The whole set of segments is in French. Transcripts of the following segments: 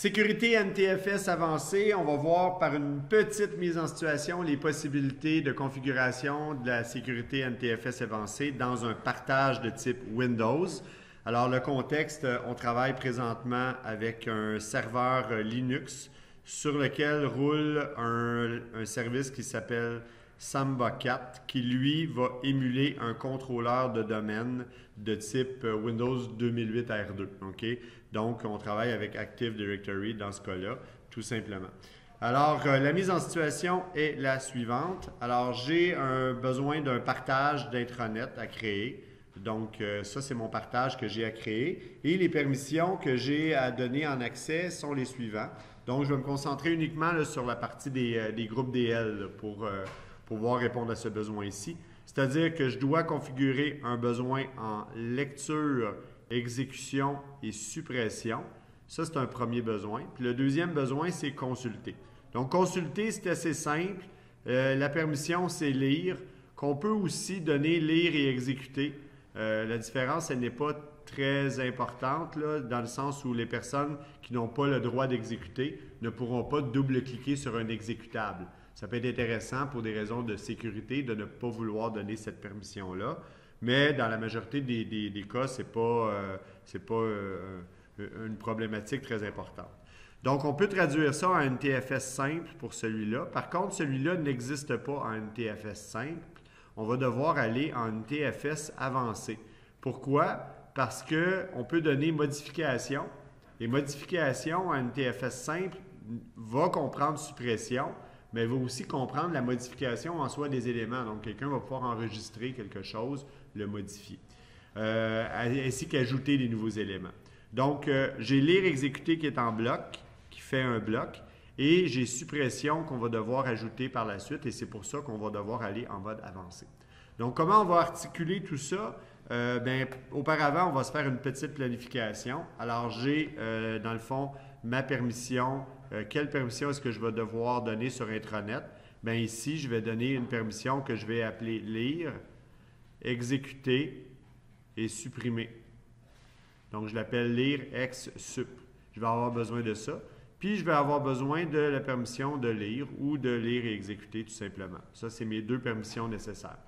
Sécurité NTFS avancée, on va voir par une petite mise en situation les possibilités de configuration de la sécurité NTFS avancée dans un partage de type Windows. Alors le contexte, on travaille présentement avec un serveur Linux sur lequel roule un service qui s'appelle Samba 4 qui lui va émuler un contrôleur de domaine de type Windows 2008 R2. Okay? Donc, on travaille avec Active Directory dans ce cas-là, tout simplement. Alors, la mise en situation est la suivante. Alors, j'ai besoin d'un partage d'intranet à créer. Donc, ça, c'est mon partage que j'ai à créer. Et les permissions que j'ai à donner en accès sont les suivants. Donc, je vais me concentrer uniquement là, sur la partie des groupes DL là, pour pouvoir répondre à ce besoin ici. C'est-à-dire que je dois configurer un besoin en lecture, exécution et suppression. Ça, c'est un premier besoin. Puis le deuxième besoin, c'est consulter. Donc, consulter, c'est assez simple. La permission, c'est lire, qu'on peut aussi donner lire et exécuter. La différence, elle n'est pas très importante, là, dans le sens où les personnes qui n'ont pas le droit d'exécuter ne pourront pas double-cliquer sur un exécutable. Ça peut être intéressant pour des raisons de sécurité de ne pas vouloir donner cette permission-là, mais dans la majorité des cas, ce n'est pas une problématique très importante. Donc, on peut traduire ça en NTFS simple pour celui-là. Par contre, celui-là n'existe pas en NTFS simple. On va devoir aller en NTFS avancé. Pourquoi? Parce qu'on peut donner modification. Et modification en NTFS simple va comprendre suppression, mais il va aussi comprendre la modification en soi des éléments. Donc, quelqu'un va pouvoir enregistrer quelque chose, le modifier, ainsi qu'ajouter des nouveaux éléments. Donc, j'ai lire exécuter qui est en bloc, qui fait un bloc, et j'ai suppression qu'on va devoir ajouter par la suite, et c'est pour ça qu'on va devoir aller en mode avancé. Donc, comment on va articuler tout ça? Auparavant, on va se faire une petite planification. Alors, j'ai, dans le fond, ma permission. Quelle permission est-ce que je vais devoir donner sur intranet? Bien, ici, je vais donner une permission que je vais appeler lire, exécuter et supprimer. Donc, je l'appelle lire ex sup. Je vais avoir besoin de ça. Puis, je vais avoir besoin de la permission de lire ou de lire et exécuter tout simplement. Ça, c'est mes deux permissions nécessaires.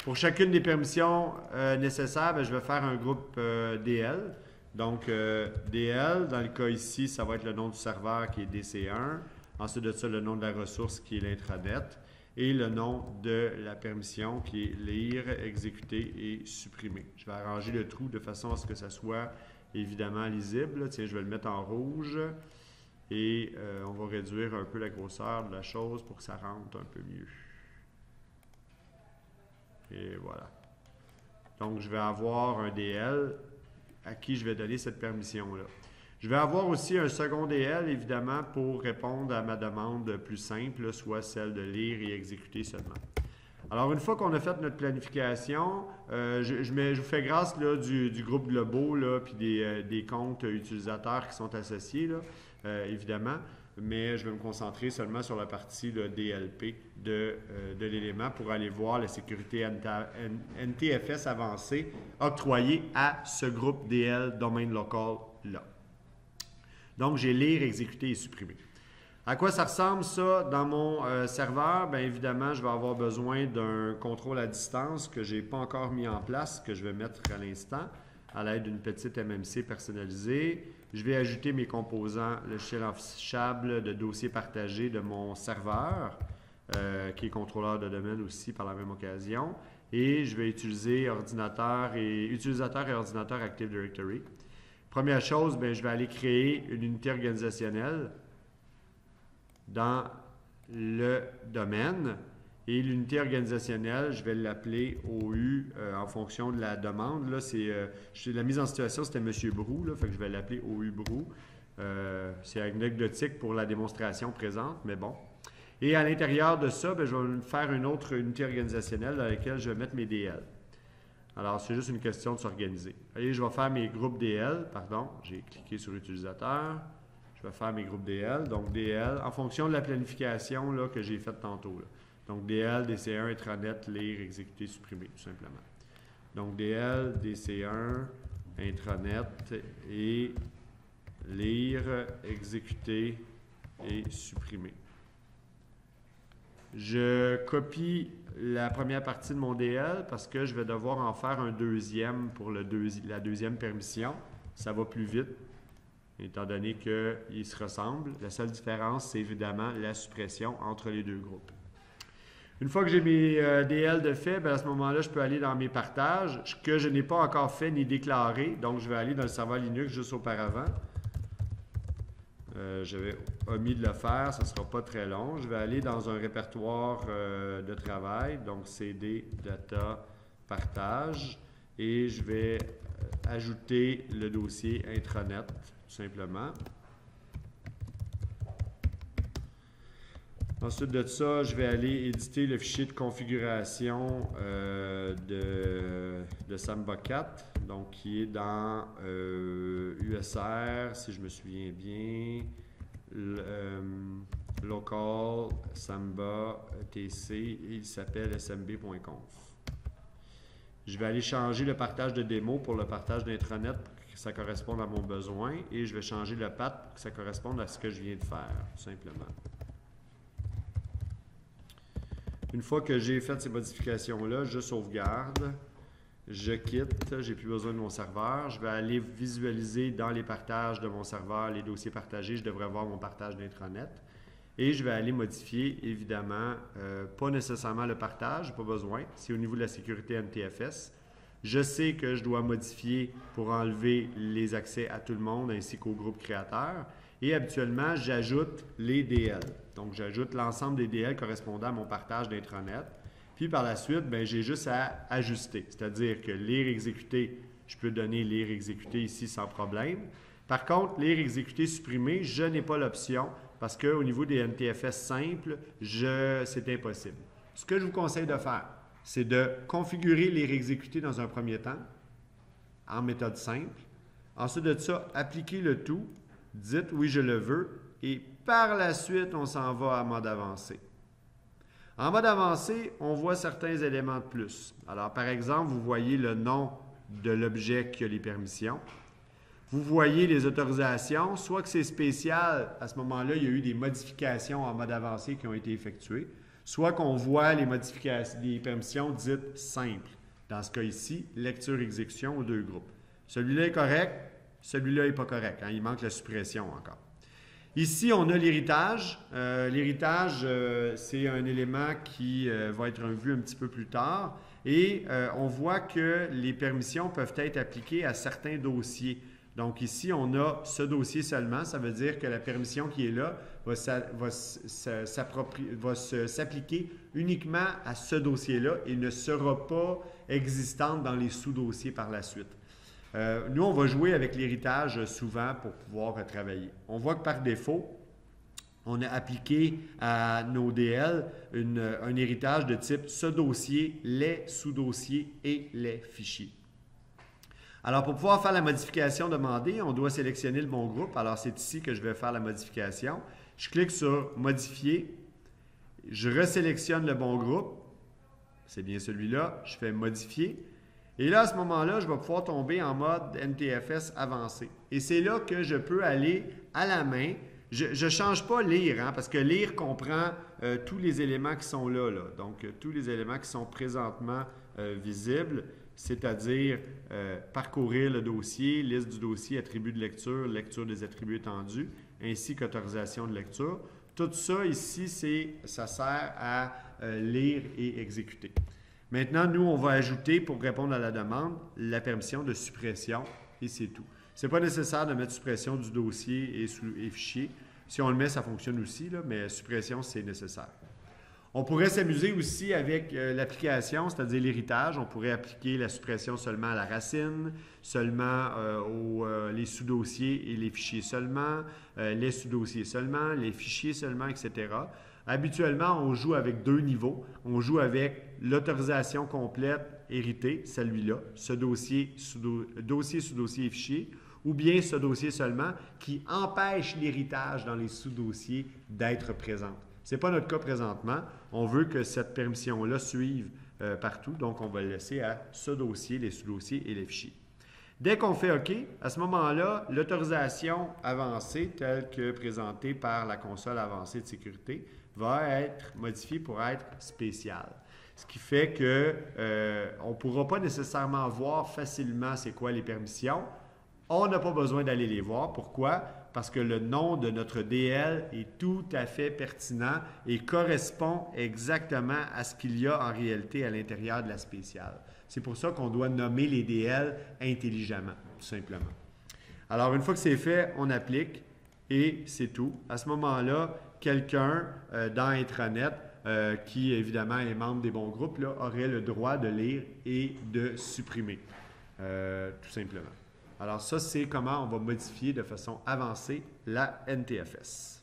Pour chacune des permissions nécessaires, je vais faire un groupe DL. Donc, DL, dans le cas ici, ça va être le nom du serveur qui est DC1. Ensuite de ça, le nom de la ressource qui est l'intranet. Et le nom de la permission qui est lire, exécuter et supprimer. Je vais arranger le trou de façon à ce que ça soit évidemment lisible. Tiens, je vais le mettre en rouge. Et on va réduire un peu la grosseur de la chose pour que ça rentre un peu mieux. Et voilà. Donc, je vais avoir un DL à qui je vais donner cette permission-là. Je vais avoir aussi un second DL, évidemment, pour répondre à ma demande plus simple, soit celle de lire et exécuter seulement. Alors, une fois qu'on a fait notre planification, je vous fais grâce là, du groupe Globo, puis des comptes utilisateurs qui sont associés, là, évidemment, mais je vais me concentrer seulement sur la partie là, DLP de l'élément pour aller voir la sécurité NTFS avancée octroyée à ce groupe DL domaine local-là. Donc, j'ai lire, exécuter et supprimer. À quoi ça ressemble ça dans mon serveur? Bien évidemment, je vais avoir besoin d'un contrôle à distance que je n'ai pas encore mis en place, que je vais mettre à l'instant à l'aide d'une petite MMC personnalisée. Je vais ajouter mes composants, le shell affichable de dossier partagé de mon serveur, qui est contrôleur de domaine aussi par la même occasion. Et je vais utiliser utilisateur et ordinateur Active Directory. Première chose, bien, je vais aller créer une unité organisationnelle dans le domaine. Et l'unité organisationnelle, je vais l'appeler OU en fonction de la demande. Là, la mise en situation, c'était M. Brou, là, fait que je vais l'appeler OU Brou. C'est anecdotique pour la démonstration présente, mais bon. Et à l'intérieur de ça, bien, je vais faire une autre unité organisationnelle dans laquelle je vais mettre mes DL. Alors, c'est juste une question de s'organiser. Allez, je vais faire mes groupes DL, pardon, j'ai cliqué sur utilisateur. Je vais faire mes groupes DL, donc DL, en fonction de la planification là, que j'ai faite tantôt. Là. Donc, DL, DC1, intranet, lire, exécuter, supprimer, tout simplement. Donc, DL, DC1, intranet et lire, exécuter et supprimer. Je copie la première partie de mon DL parce que je vais devoir en faire un deuxième pour la deuxième permission. Ça va plus vite, étant donné qu'ils se ressemblent. La seule différence, c'est évidemment la suppression entre les deux groupes. Une fois que j'ai mes DL de fait, à ce moment-là, je peux aller dans mes partages, que je n'ai pas encore fait ni déclaré. Donc, je vais aller dans le serveur Linux juste auparavant. J'avais omis de le faire, ça ne sera pas très long. Je vais aller dans un répertoire de travail, donc CD, data, partage, et je vais ajouter le dossier intranet, tout simplement. Ensuite de ça, je vais aller éditer le fichier de configuration de Samba 4, donc qui est dans USR, si je me souviens bien, local Samba TC, et il s'appelle smb.conf. Je vais aller changer le partage de démo pour le partage d'intranet pour que ça corresponde à mon besoin, et je vais changer le path pour que ça corresponde à ce que je viens de faire, tout simplement. Une fois que j'ai fait ces modifications-là, je sauvegarde, je quitte, j'ai plus besoin de mon serveur. Je vais aller visualiser dans les partages de mon serveur les dossiers partagés. Je devrais avoir mon partage d'intranet. Et je vais aller modifier, évidemment, pas nécessairement le partage, pas besoin. C'est au niveau de la sécurité NTFS. Je sais que je dois modifier pour enlever les accès à tout le monde ainsi qu'au groupe créateur. Et habituellement, j'ajoute les DL. Donc, j'ajoute l'ensemble des DL correspondant à mon partage d'intranet. Puis, par la suite, j'ai juste à ajuster. C'est-à-dire que lire, exécuter, je peux donner lire, exécuter ici sans problème. Par contre, lire, exécuter, supprimer, je n'ai pas l'option parce qu'au niveau des NTFS simples, c'est impossible. Ce que je vous conseille de faire, c'est de configurer lire, exécuter dans un premier temps en méthode simple. Ensuite de ça, appliquer le tout. Dites oui, je le veux, et par la suite, on s'en va à mode avancé. En mode avancé, on voit certains éléments de plus. Alors, par exemple, vous voyez le nom de l'objet qui a les permissions. Vous voyez les autorisations, soit que c'est spécial, à ce moment-là, il y a eu des modifications en mode avancé qui ont été effectuées, soit qu'on voit les modifications, des permissions dites simples. Dans ce cas ici, lecture-exécution aux deux groupes. Celui-là est correct. Celui-là n'est pas correct, hein? Il manque la suppression encore. Ici, on a l'héritage. L'héritage, c'est un élément qui va être vu un petit peu plus tard. Et on voit que les permissions peuvent être appliquées à certains dossiers. Donc ici, on a ce dossier seulement. Ça veut dire que la permission qui est là va s'appliquer uniquement à ce dossier-là et ne sera pas existante dans les sous-dossiers par la suite. Nous, on va jouer avec l'héritage souvent pour pouvoir travailler. On voit que par défaut, on a appliqué à nos DL un héritage de type ce dossier, les sous-dossiers et les fichiers. Alors, pour pouvoir faire la modification demandée, on doit sélectionner le bon groupe. Alors, c'est ici que je vais faire la modification. Je clique sur « Modifier ». Je resélectionne le bon groupe. C'est bien celui-là. Je fais « Modifier ». Et là, à ce moment-là, je vais pouvoir tomber en mode NTFS avancé. Et c'est là que je peux aller à la main. Je ne change pas lire, hein, parce que lire comprend tous les éléments qui sont là. Donc, tous les éléments qui sont présentement visibles, c'est-à-dire parcourir le dossier, liste du dossier, attributs de lecture, lecture des attributs étendus, ainsi qu'autorisation de lecture. Tout ça ici, ça sert à lire et exécuter. Maintenant, nous, on va ajouter, pour répondre à la demande, la permission de suppression et c'est tout. Ce n'est pas nécessaire de mettre suppression du dossier et fichier. Si on le met, ça fonctionne aussi, là, mais suppression, c'est nécessaire. On pourrait s'amuser aussi avec l'application, c'est-à-dire l'héritage. On pourrait appliquer la suppression seulement à la racine, seulement les sous-dossiers et les fichiers seulement, les sous-dossiers seulement, les fichiers seulement, etc. Habituellement, on joue avec deux niveaux. On joue avec l'autorisation complète héritée, celui-là, ce dossier, sous-dossier et fichier, ou bien ce dossier seulement qui empêche l'héritage dans les sous-dossiers d'être présente. Ce n'est pas notre cas présentement. On veut que cette permission-là suive partout, donc on va le laisser à ce dossier, les sous-dossiers et les fichiers. Dès qu'on fait OK, à ce moment-là, l'autorisation avancée, telle que présentée par la console avancée de sécurité, va être modifiée pour être spéciale. Ce qui fait qu'on ne pourra pas nécessairement voir facilement c'est quoi les permissions. On n'a pas besoin d'aller les voir. Pourquoi? Parce que le nom de notre DL est tout à fait pertinent et correspond exactement à ce qu'il y a en réalité à l'intérieur de la spéciale. C'est pour ça qu'on doit nommer les DL intelligemment, tout simplement. Alors, une fois que c'est fait, on applique et c'est tout. À ce moment-là, quelqu'un dans Intranet, qui évidemment est membre des bons groupes, là, aurait le droit de lire et de supprimer, tout simplement. Alors ça, c'est comment on va modifier de façon avancée la NTFS.